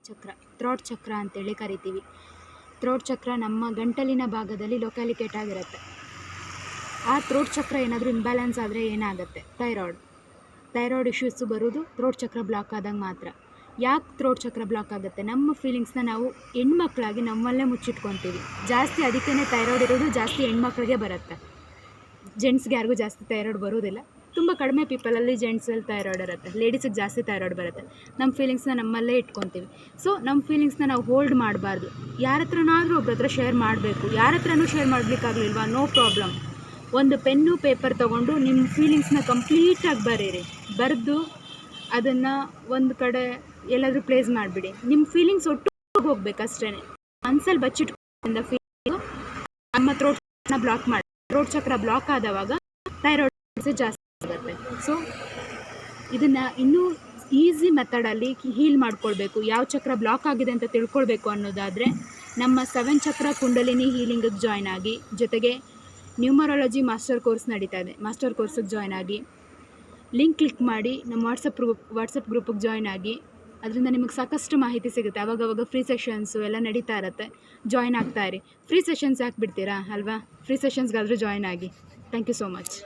ಚಕ್ರ, ಥ್ರೋಟ್ ಚಕ್ರ ಅಂತೇಳಿ ಕರಿತೀವಿ. ಥ್ರೋಟ್ ಚಕ್ರ ನಮ್ಮ ಗಂಟಲಿನ ಭಾಗದಲ್ಲಿ ಲೊಕ್ಯಾಲಿಕೇಟ್ ಆಗಿರುತ್ತೆ. ಆ ಥ್ರೋಟ್ ಚಕ್ರ ಏನಾದರೂ ಇಂಬ್ಯಾಲೆನ್ಸ್ ಆದರೆ ಏನಾಗುತ್ತೆ, ಥೈರಾಯ್ಡ್ ಇಶ್ಯೂಸು ಬರೋದು ಥ್ರೋಟ್ ಚಕ್ರ ಬ್ಲಾಕ್ ಆದಾಗ ಮಾತ್ರ. ಯಾಕೆ ಥ್ರೋಟ್ ಚಕ್ರ ಬ್ಲಾಕ್ ಆಗುತ್ತೆ? ನಮ್ಮ ಫೀಲಿಂಗ್ಸ್ನ ನಾವು ಹೆಣ್ಮಕ್ಳಾಗಿ ನಮ್ಮಲ್ಲೇ ಮುಚ್ಚಿಟ್ಕೊತೀವಿ ಜಾಸ್ತಿ. ಅದಕ್ಕೇ ಥೈರಾಯ್ಡ್ ಇರೋದು ಜಾಸ್ತಿ ಹೆಣ್ಮಕ್ಳಿಗೆ ಬರುತ್ತೆ. ಜೆಂಟ್ಸ್ಗೆ ಯಾರಿಗೂ ಜಾಸ್ತಿ ಥೈರಾಯ್ಡ್ ಬರೋದಿಲ್ಲ. ತುಂಬ ಕಡಿಮೆ ಪೀಪಲಲ್ಲಿ ಜೆಂಟ್ಸಲ್ಲಿ ಥೈರಾಯ್ಡ್ ಇರುತ್ತೆ, ಲೇಡೀಸಿಗೆ ಜಾಸ್ತಿ ಥೈರಾಯ್ಡ್ ಬರುತ್ತೆ. ನಮ್ಮ ಫೀಲಿಂಗ್ಸ್ನ ನಮ್ಮಲ್ಲೇ ಇಟ್ಕೊತೀವಿ. ಸೊ ನಮ್ಮ ಫೀಲಿಂಗ್ಸ್ನ ನಾವು ಹೋಲ್ಡ್ ಮಾಡಬಾರ್ದು. ಯಾರ ಹತ್ರನಾದರೂ ಒಬ್ಬರ ಹತ್ರ ಶೇರ್ ಮಾಡಬೇಕು. ಯಾರ ಹತ್ರನೂ ಶೇರ್ ಮಾಡಲಿಕ್ಕಾಗಲಿಲ್ವಾ, ನೋ ಪ್ರಾಬ್ಲಮ್. ಒಂದು ಪೆನ್ನು ಪೇಪರ್ ತೊಗೊಂಡು ನಿಮ್ಮ ಫೀಲಿಂಗ್ಸ್ನ ಕಂಪ್ಲೀಟಾಗಿ ಬರೀರಿ. ಬರೆದು ಅದನ್ನು ಒಂದು ಕಡೆ ಎಲ್ಲಾದರೂ ಪ್ಲೇಸ್ ಮಾಡಿಬಿಡಿ. ನಿಮ್ಮ ಫೀಲಿಂಗ್ಸ್ ಒಟ್ಟು ಹೋಗ್ಬೇಕು ಅಷ್ಟೇ. ಮನಸ್ಸಲ್ಲಿ ಬಚ್ಚಿಟ್ಕೊಂಡು ಫೀಲಿಂಗು ನಮ್ಮ ಥ್ರೋಟ್ ಚಕ್ರನ ಬ್ಲಾಕ್ ಮಾಡಿ. ಥ್ರೋಟ್ ಚಕ್ರ ಬ್ಲಾಕ್ ಆದವಾಗ ಥೈರಾಯ್ಡ್ ಜಾಸ್ತಿ ಆಗುತ್ತೆ. ಸೊ ಇದನ್ನು ಇನ್ನೂ ಈಸಿ ಮೆಥಡಲ್ಲಿ ಹೀಲ್ ಮಾಡ್ಕೊಳ್ಬೇಕು. ಯಾವ ಚಕ್ರ ಬ್ಲಾಕ್ ಆಗಿದೆ ಅಂತ ತಿಳ್ಕೊಳ್ಬೇಕು ಅನ್ನೋದಾದರೆ ನಮ್ಮ 7 ಚಕ್ರ ಕುಂಡಲಿನಿ ಹೀಲಿಂಗಿಗೆ ಜಾಯ್ನ್ ಆಗಿ, ಜೊತೆಗೆ ನ್ಯೂಮರಾಲಜಿ ಮಾಸ್ಟರ್ ಕೋರ್ಸ್ ನಡೀತಾ ಇದೆ. ಮಾಸ್ಟರ್ ಕೋರ್ಸಿಗೆ ಜಾಯ್ನ್ ಆಗಿ ಲಿಂಕ್ ಕ್ಲಿಕ್ ಮಾಡಿ ನಮ್ಮ ವಾಟ್ಸಪ್ ಗ್ರೂಪಿಗೆ ಜಾಯ್ನ್ ಆಗಿ. ಅದರಿಂದ ನಿಮಗೆ ಸಾಕಷ್ಟು ಮಾಹಿತಿ ಸಿಗುತ್ತೆ. ಆವಾಗವಾಗ ಫ್ರೀ ಸೆಷನ್ಸು ಎಲ್ಲ ನಡೀತಾ ಇರುತ್ತೆ. ಜಾಯ್ನ್ ಆಗ್ತಾಯಿರಿ. ಫ್ರೀ ಸೆಷನ್ಸ್ ಯಾಕೆ ಬಿಡ್ತೀರಾ ಅಲ್ವಾ? ಫ್ರೀ ಸೆಷನ್ಸ್ಗಾದರೂ ಜಾಯ್ನ್ ಆಗಿ. Thank you so much.